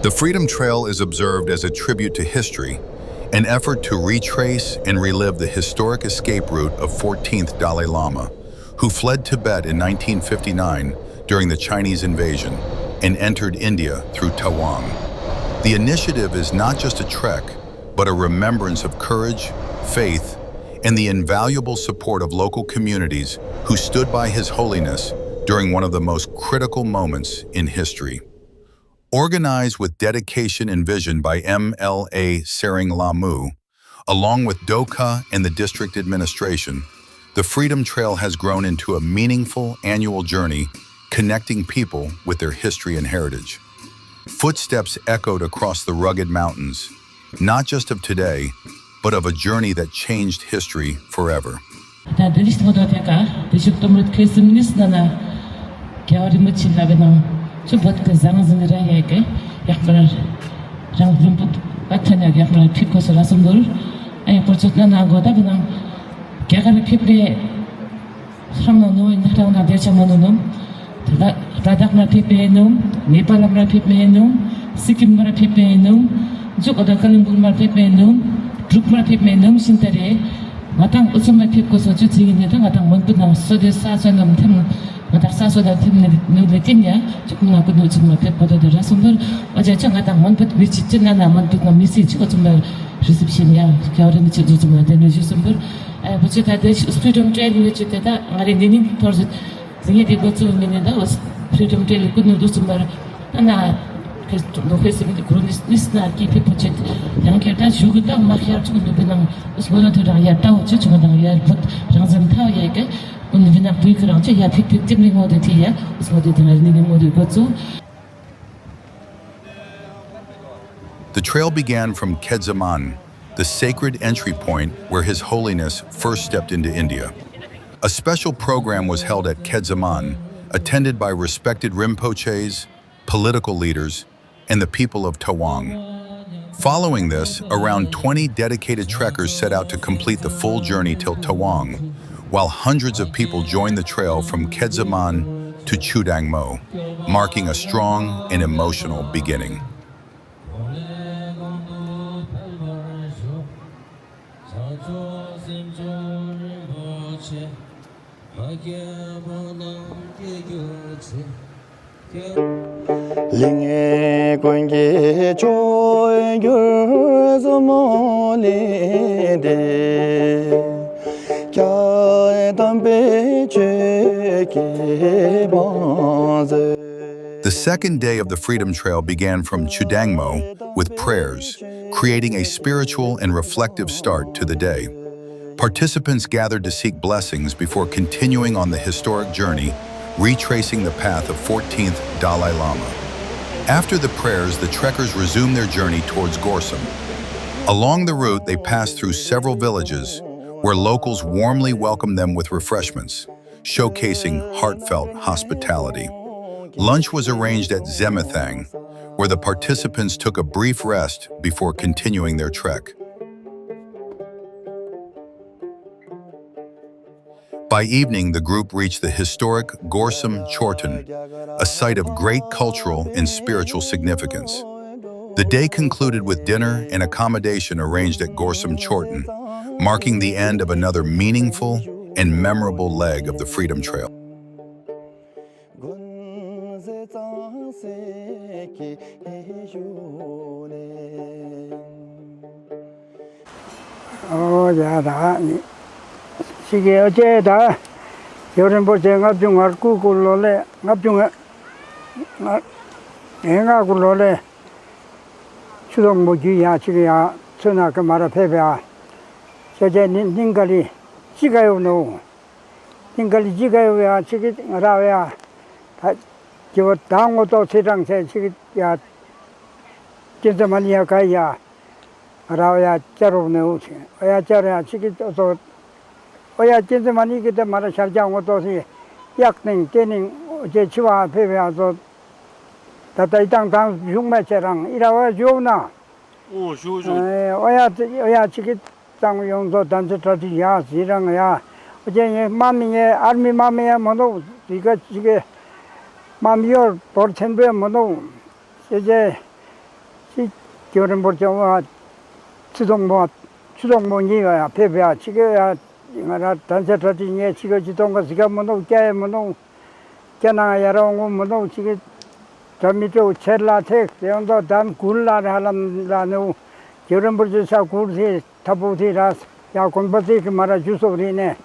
The Freedom Trail is observed as a tribute to history, an effort to retrace and relive the historic escape route of 14th Dalai Lama, who fled Tibet in 1959 during the Chinese invasion and entered India through Tawang. The initiative is not just a trek, but a remembrance of courage, faith, and the invaluable support of local communities who stood by His Holiness during one of the most critical moments in history. Organized with dedication and vision by 𝗟𝗺𝗀𝗃, along with DOCA and the district administration, the Freedom Trail has grown into a meaningful annual journey connecting people with their history and heritage. Footsteps echoed across the rugged mountains, not just of today, but of a journey that changed history forever. Matang usama pip ko so juti ni dang atang mon pun so de sa so nam them matak sa so da them ni le tinya chukum na ko no chuma pip ko da rasundor aja chang atang mon put bichi chna na mon put na misi chiko chuma reception ya kaure ni chidu chuma de no jusumber buchi ta de freedom trail ni chite da ngari ni torz zinge de go chu ni da was freedom trail ko no jusumber na no Facebook listna ki people chat yang kerta juga makhir tu benang sekolah tu dah ya tahu tu cuma dah ya buat rangzam tahu ya ke un benang bui kerang tu ya pik tim ni mode ti ya us mode tu ni mode ko tu. The trail began from Kedaman, the sacred entry point where His Holiness first stepped into India. A special program was held at Kedaman, attended by respected Rinpoches, political leaders, and the people of Tawang. Following this, around 20 dedicated trekkers set out to complete the full journey till Tawang, while hundreds of people joined the trail from Kedaman to 𝗟𝗏𝗄, marking a strong and emotional beginning. 링에 관계 조결서 모네데 The second day of the Freedom Trail began from 𝗟𝗏𝗄 with prayers, creating a spiritual and reflective start to the day. Participants gathered to seek blessings before continuing on the historic journey, retracing the path of 14th Dalai Lama. After the prayers, the trekkers resumed their journey towards Gorsom. Along the route, they passed through several villages where locals warmly welcomed them with refreshments, showcasing heartfelt hospitality. Lunch was arranged at 𝗟𝗏𝗃, where the participants took a brief rest before continuing their trek. By evening, the group reached the historic Gorsom Chorton, a site of great cultural and spiritual significance. The day concluded with dinner and accommodation arranged at Gorsom Chorton, marking the end of another meaningful and memorable leg of the Freedom Trail. 𝗥𝗲𝗁𝗃 𝗟𝗏𝗶 𝗥𝗲𝗁 𝗥𝗏 𝗥𝗏 추동 모주야 지금야 전화 그 말아 배배야 저제 닝갈이 지가요 노 닝갈이 지가요야 지금 라야 저 당고도 세상세 지금 야 진짜 많이야 가야 라야 자로네 오지 야 자라 지금 또 어야 진짜 많이 그때 말아 살자고 또시 약능 때ning 제 치와 배배야서 다다 이땅당 흉매체랑 이라와 주나 오 주주 어야 지기 땅 용도 단체 tradi야 지랑야 어제 마미에 아미 마미에 뭐도 이거 지게 마미요 버텐베 뭐도 이제 𝗙𝗿𝗶𝗶𝗹 𝗏𝗏𝗏𝗀 𝗵𝗵 𝗥𝗲𝗁 ingara dansa tati nye chiga jitonga siga mono kya mono kya na yara ngo mono chiga tamito cherla tek deondo dam gulla halam la no 𝗟𝗶𝗶𝗃 sa kursi taputi ras ya konpati ki mara jusori ne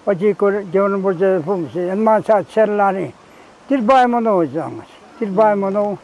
oji ko 𝗟𝗶𝗶𝗃 fumsi enma sa cherla ni tirbai mono jang tirbai mono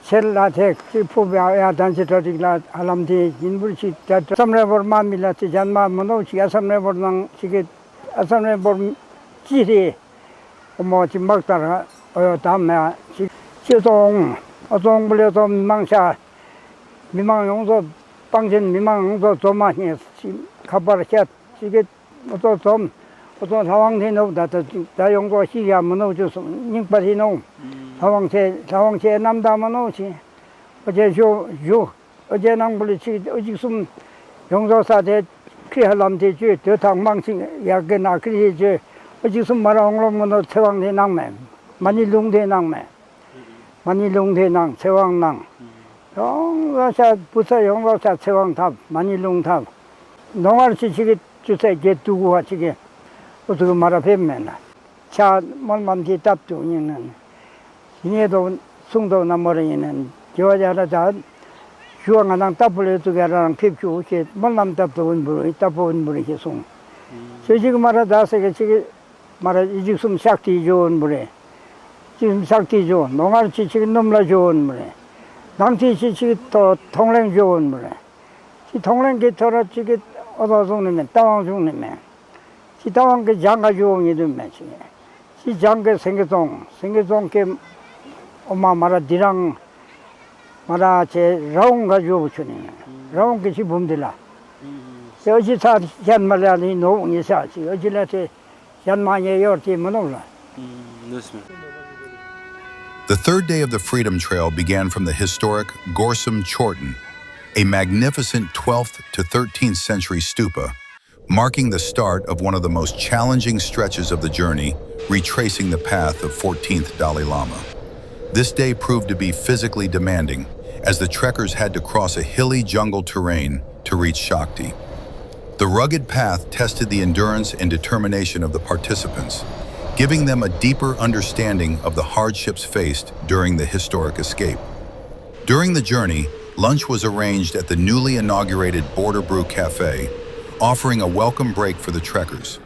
cherla tek chipu ya dansa tati la halam di inbursi samre bor mamila ti janma mono chiga samre bor nang chiga samre bor chiri omo chi maktar oyo damma chi동 어떤 불려서 미망 용서 빵진 미망 용서 조마히 가버려 이게 어떤 상황이 너다 다 용거 시야 문어 좀 닝바리 노 상황체 남다만 오지 어제 어제 낭불이 어지 숨 용서사대 크할람대 주 대탕망신 야게나 그리지 어지 숨 말아옹로면 태왕대 낭매 많이 롱대 낭매 많이 롱대낭 제왕낭 영가사 부서 영가사 제왕탑 많이 롱탑 농아르치 지게 주세 게두고 하지게 어떻게 말아 뱀매나 자 멀만디 답도 있는 이에도 숭도 남머리는 저자라자 주왕하랑 답을해두게랑 핍주게 멀남 답도 온부로 답은 부리게 송 저 지금 말하다세게 지게 말아 이직숨 샥티 좋은 물에 지금 삭티 좋은, 농아르치 지금 lumla 좋은 물에, 남티치 지금 또 통랭 좋은 물에, 이 통랭 터라 지금 어디서는 따왕 중님에, 이 따왕 그 장가 좋은 이름에 지금, 이 장가 생계동 게 엄마 말아 디랑 말아 제 라운가 좋으시네, 라운 것이 봄들라, 어지 사 현말라니 노웅이 사지, 어지라테 현마에 열티 문올라. The third day of the Freedom Trail began from the historic Gorsom Chorton, a magnificent 12th to 13th century stupa, marking the start of one of the most challenging stretches of the journey, retracing the path of 14th Dalai Lama. This day proved to be physically demanding, as the trekkers had to cross a hilly jungle terrain to reach Shakti. The rugged path tested the endurance and determination of the participants, giving them a deeper understanding of the hardships faced during the historic escape. During the journey, lunch was arranged at the newly inaugurated 𝗏𝗏𝗏𝗏 Cafe, offering a welcome break for the trekkers.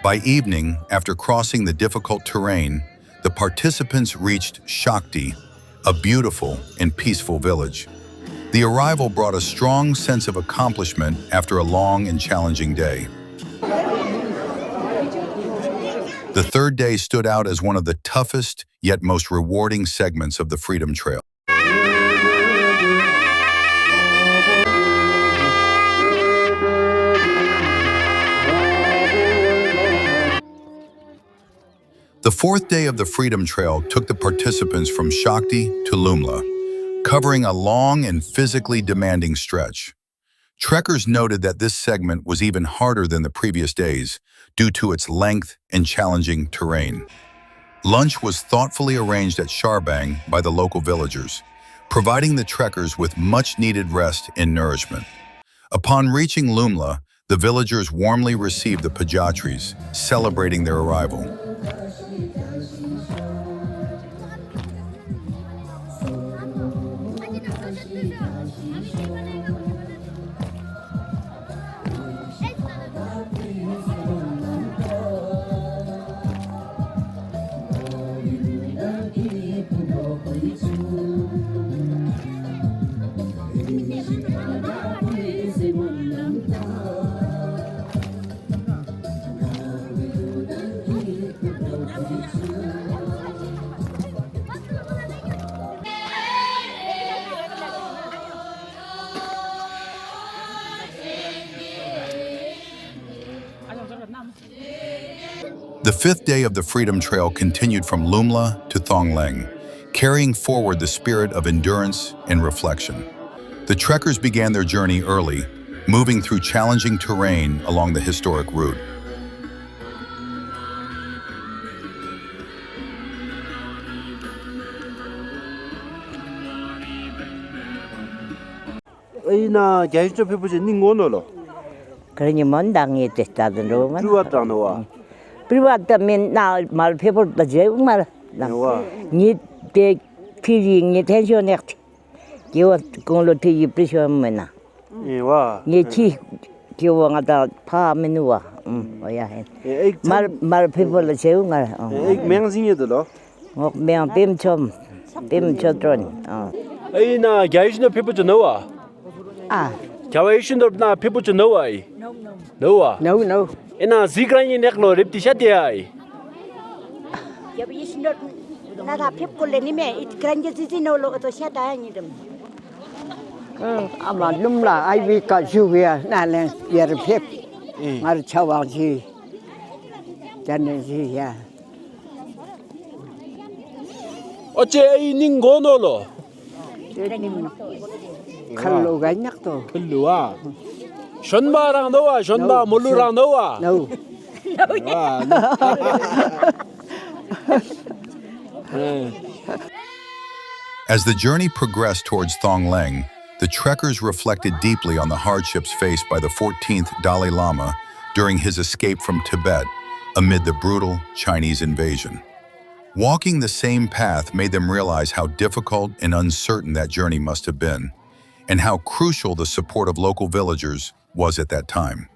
By evening, after crossing the difficult terrain, the participants reached Shakti, a beautiful and peaceful village. The arrival brought a strong sense of accomplishment after a long and challenging day. The third day stood out as one of the toughest yet most rewarding segments of the Freedom Trail. The fourth day of the Freedom Trail took the participants from Shakti to Lumla, covering a long and physically demanding stretch. Trekkers noted that this segment was even harder than the previous days due to its length and challenging terrain. Lunch was thoughtfully arranged at Charbang by the local villagers, providing the trekkers with much-needed rest and nourishment. Upon reaching Lumla, the villagers warmly received the 𝗏𝗏𝗏𝗏𝗏𝗏, celebrating their arrival. The fifth day of the Freedom Trail continued from Lumla to Thong, carrying forward the spirit of endurance and reflection. The trekkers began their journey early, moving through challenging terrain along the historic route. 나 개인적 표부지 닝고노로. 그러니 먼당이 됐다던 로만. 주었다노와. 프리와트면 나말 페퍼도 제말 나. 니 피리 니 텐션에 기워 공로티 프리셔면나. 예와. 니치 기워가다 파면와. 뭐야 해. 말 페퍼도 제웅아. 맹징이들로. 명 뱀좀 뱀쳐드론. 나 개인적 표부지 노와. 나 표부지 노와이. 노와. No. 나 지그라니 넥로 랩티샤티아이. 여기 신도 나다 핍골레님에 그란게지지노로 또 샤다니름. 아마 lumla 아이비가 주위야 나는 예를 핍 말 차와지 잔내지야 어째 이 닝고노로. 칼로가 냥도 글루와. 션바랑 노와 션바 몰루랑 노와. no As the journey progressed towards Thong, the trekkers reflected deeply on the hardships faced by the 14th Dalai Lama during his escape from Tibet amid the brutal Chinese invasion. Walking the same path made them realize how difficult and uncertain that journey must have been, and how crucial the support of local villagers was at that time.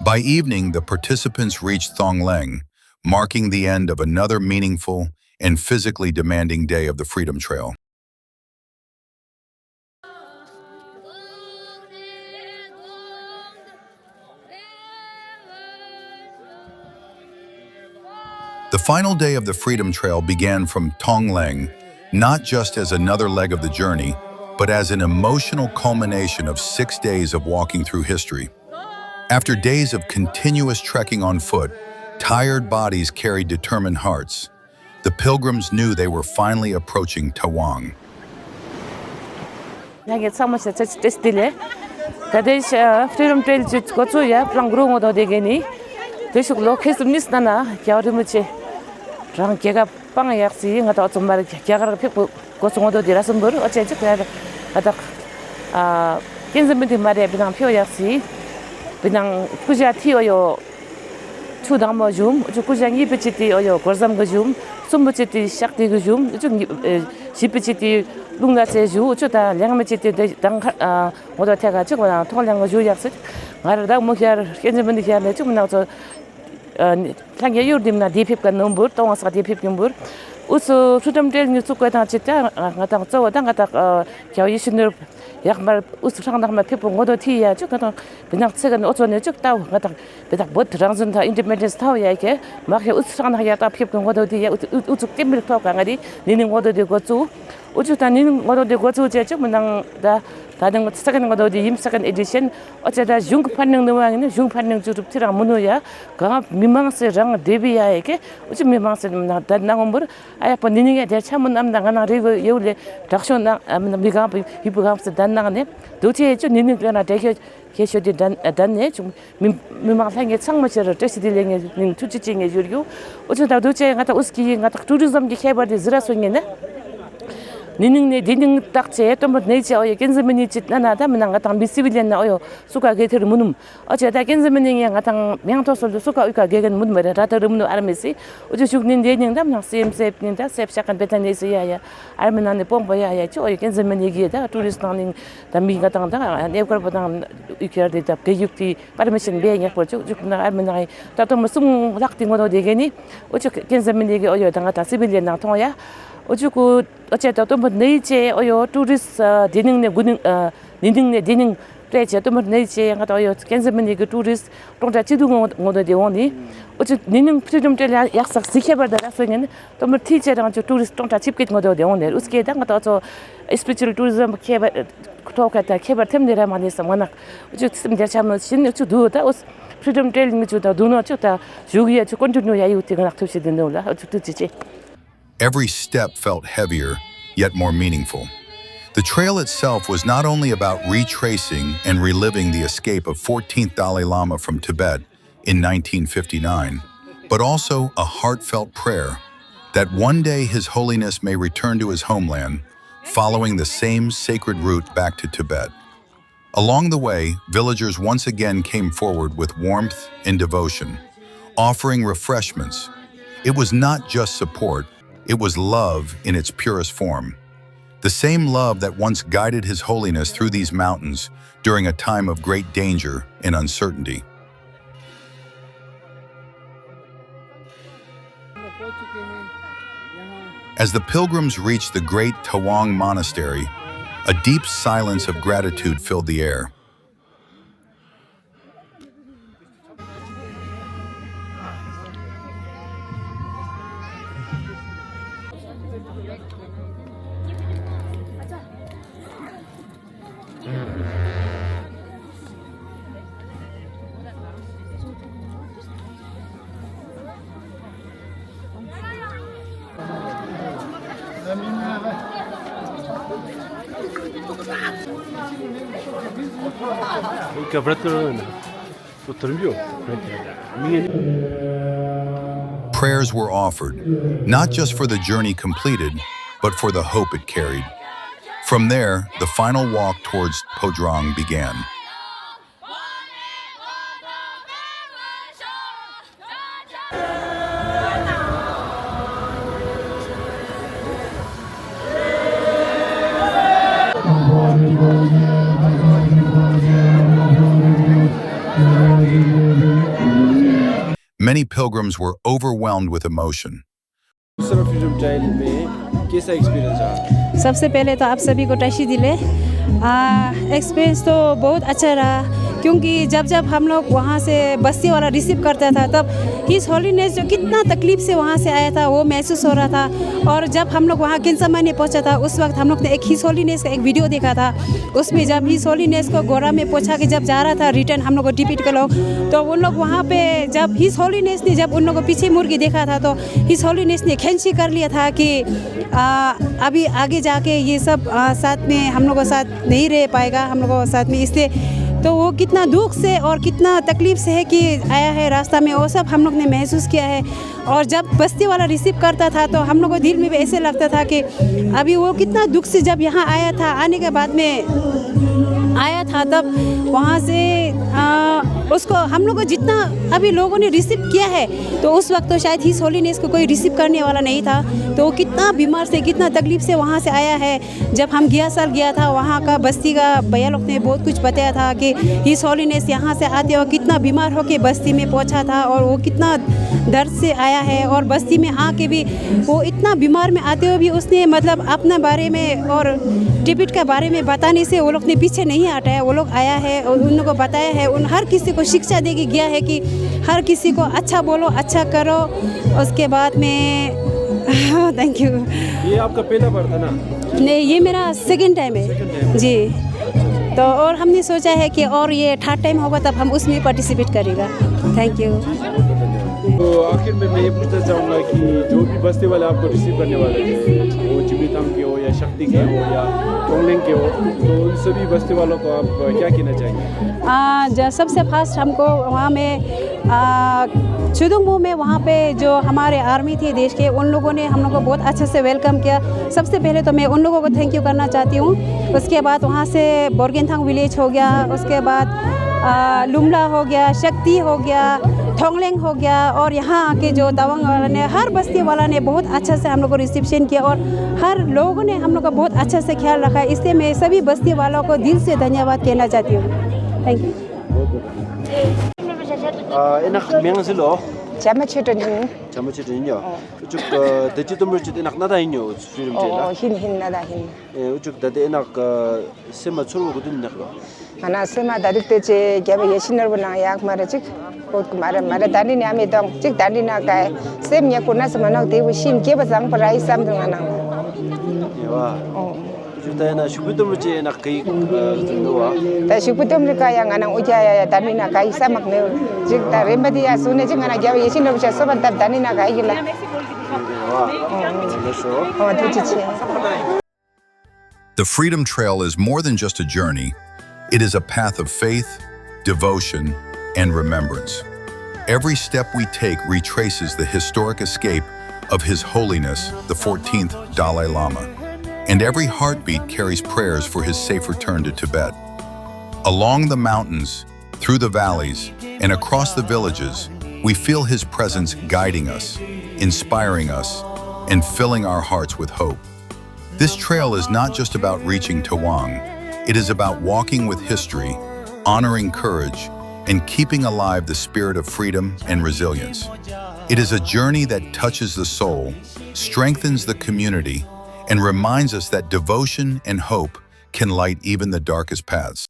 By evening, the participants reached Thong, marking the end of another meaningful and physically demanding day of the Freedom Trail. The final day of the Freedom Trail began from Thong, not just as another leg of the journey, but as an emotional culmination of 6 days of walking through history. After days of continuous trekking on foot, tired bodies carried determined hearts. The pilgrims knew they were finally approaching Tawang. Freedom Trail gocuja, plan grungo do degeni. त्यसो लोकेसम निस्तना 𝗙𝗀𝗶𝗄𝗃 랑 개가 빵에 약시 가다 어떤 말 개가를 펴고 고송어도 디라선벌 어째지 그냥 가다 겐즈민들 말에 그냥 표 약시 그냥 kuja 티어요 추당모 좀 kuja 이베치티 어요 gorsom 그좀 숨부치티 샥티 그좀 좀 시피치티 룽라체 주 추다 량메치티 당 모두 태가 지고 통량 거 약시 가르다 뭐야 겐즈민들 해야 좀 나서 상계 요rdim나 디핍가 넘버 동아서 디핍 넘버 우스 freedom trail 뉴스과 진짜 가다 저다 가다 겨이신을 약말 우스 상당만 피본 것도 티야 저거 그냥 책은 어쩌네 적다 가다 배다 뭐 드랑선다 인디펜던스 타워야 이게 막 우스 상당하야 다 피본 것도 티야 우측 땜밀 타워 강아리 니는 것도 되고 주 우주다 니는 것도 되고 주제 좀 다 다른 것 second 것도 second edition 어쩌다 중 판능 넘어가는 중 판능 주럽 티랑 문어야 가 미망스랑 데비야에게 우주 미망스 다 나온 뭐 아야 본인에게 대 참은 남당하나 리고 요래 닥션나 미가 이부감스 단나네 도체 좀 니는 그나 대겨 계셔도 단네 좀 미망상게 창마처럼 뜻이들랭이 님 투지징에 줄고 어쩌다 도체 가다 우스키 가다 투리즘기 해버리 지라소ኝ네 니능네 니능 딱제 또 네지 어여 겐즈민이 짓나다 문anga 당 미시빌리나 어여 수가 게테르 문음 어제다 겐즈민이 가당 명토솔도 수가 의가 게겐 문 메라다르 문 아르메시 어제 죽닌 데닝다 나 CMC님다 셉샤칸 베타네시야야 알면안에 pompo야야 저 어여 겐즈민이 기다 투리스트닝 담비가 당다 네거보당 이케르데다 게육티 파르미션 베냐 포죠 죽나 알면나이 다또 무슨 락팅 거도 되게니 어제 겐즈민이 어여 당다 시빌리나 통야 어주고 어쨌든 또 네이제 어요 투리스 디닝네 구닝 니닝네 디닝 트레제 또 네이제 가다 어요 겐즈민이 그 투리스 동자 지두고 모두 되오니 어째 니닝 프리덤 텔 약삭 지켜버다 소년 또 티제랑 저 투리스 동자 집게 모두 되오네 우스게 당가 저 스피리추얼 투리즘 𝗥𝗲𝗁 𝗏𝗶𝗶 만에서 워낙 좀 대참은 신경도 두다 freedom trail 주다 도너 주다 주기에 주 continue 야유티가 낙토시든 놀라 어떻듯이. Every step felt heavier, yet more meaningful. The trail itself was not only about retracing and reliving the escape of 14th Dalai Lama from Tibet in 1959, but also a heartfelt prayer that one day His Holiness may return to his homeland, following the same sacred route back to Tibet. Along the way, villagers once again came forward with warmth and devotion, offering refreshments. It was not just support, it was love in its purest form. The same love that once guided His Holiness through these mountains during a time of great danger and uncertainty. As the pilgrims reached the great Tawang monastery, a deep silence of gratitude filled the air. Prayers were offered, not just for the journey completed, but for the hope it carried. From there, the final walk towards Podrong began. Many pilgrims were overwhelmed with emotion. सबसे पहले तो आप सभी को taxi दिले experience तो बहुत अच्छा रहा क्योंकि जब हम लोग वहाँ से बस्ती वाला रिसीव करता था तब हिज होलीनेस जो कितना तकलीफ से वहाँ से आया था वो महसूस हो रहा था। और जब हम लोग वहाँ किंसमाने पहुँचा था उस वक्त हम लोग ने एक हिज होलीनेस का एक वीडियो देखा था। उसमें जब हिज होलीनेस को गोरा में पहुँचा के जब जा रहा था रिटर्न हम लोग को टिपिट के लोग, तो उन लोग वहाँ पे जब हिज होलीनेस ने जब उन लोग को पीछे मुड़ के देखा था तो हिज होलीनेस ने खेंची कर लिया था कि अभी आगे जाके ये सब साथ में हम लोगों के साथ नहीं रह पाएगा हम लोगों के साथ में। इसलिए तो वो कितना दुख से और कितना तकलीफ से है कि आया है रास्ता में, वो सब हम लोग ने महसूस किया है। और जब बस्ती वाला रिसीव करता था तो हम लोग को दिल में भी ऐसे लगता था कि अभी वो कितना दुख से जब यहाँ आया था, आने के बाद में आया था तब वहाँ से उसको हम लोग को जितना अभी लोगों ने रिसीव किया है तो उस वक्त तो शायद हिज होलीनेस को कोई रिसीव करने वाला नहीं था। तो वो कितना बीमार से कितना तकलीफ से वहाँ से आया है। जब हम गया था वहाँ का बस्ती का भैया लोग ने बहुत कुछ बताया था कि हिज होलीनेस यहाँ से आते हुए कितना बीमार होके बस्ती में पहुँचा था और वो कितना दर्द से आया है। और बस्ती में आके भी वो इतना बीमार में आते हुए भी उसने मतलब अपना बारे में और टिपिट के बारे में बताने से वो लोग ने पीछे नहीं हटाया। वो लोग आया है और उन लोगों को बताया है, उन हर किसी को शिक्षा दे के गया है कि हर किसी को अच्छा बोलो, अच्छा करो। उसके बाद में थैंक यू। ये आपका पहला बार था ना? नहीं, ये मेरा सेकंड टाइम है जी। तो और हमने सोचा है कि और ये थर्ड टाइम होगा तब हम उसमें पार्टिसिपेट करेगा। Thank you. तो आखिर में मैं ये पूछना चाहूँगा कि जो भी बस्ती वाले आपको रिसीव करने वाले थे वो चिबिताम के हो या शक्ति के हो या टोंगलिंग के हो, तो उन सभी बस्ती वालों को आप क्या कहना चाहेंगे? सबसे फर्स्ट हमको वहाँ में चुदुंगमू में वहाँ पे जो हमारे आर्मी थी देश के उन लोगों ने हम लोग को बहुत अच्छे से वेलकम किया। सबसे पहले तो मैं उन लोगों को थैंक यू करना चाहती हूँ। उसके बाद वहाँ से बोरगेनथांग विलेज हो गया, उसके बाद लुमला हो गया, शक्ति हो गया, थोंगलेंग हो गया और यहाँ आके जो तवांग वाला ने हर बस्ती वाला ने बहुत अच्छा से हम लोग को रिसेप्शन किया और हर लोगों ने हम लोग का बहुत अच्छा से ख्याल रखा। इसलिए मैं सभी बस्ती वालों को दिल से धन्यवाद कहना चाहती हूँ। Thank you. 잠을 우측 대지도 물질 이낙 나다인요 film 제라 hin 나다힌 우측 다데 이낙 세마 초르거든 이낙 하나 세마 다득대제 개베 예신너브나 약 말아직 곧 말아 다니 냐메 동 다니나 가에 셈냐 코나 스마나 데부 신 개바상 프라이 삼등하나 예와 주타나 슈부도르지 나 그이 정도와 ta 𝗥𝗶𝘶𝗀𝗶 yang anang ujaya tani na kai samak ne jik ta remedi ya sune jik ana gyawe yesin no so ban tab tani na kai gila oh tuchiche. The Freedom Trail is more than just a journey. It is a path of faith, devotion, and remembrance. Every step we take retraces the historic escape of His Holiness, the 14th Dalai Lama. And every heartbeat carries prayers for his safe return to Tibet. Along the mountains, through the valleys, and across the villages, we feel His presence guiding us, inspiring us, and filling our hearts with hope. This trail is not just about reaching Tawang. It is about walking with history, honoring courage, and keeping alive the spirit of freedom and resilience. It is a journey that touches the soul, strengthens the community, and reminds us that devotion and hope can light even the darkest paths.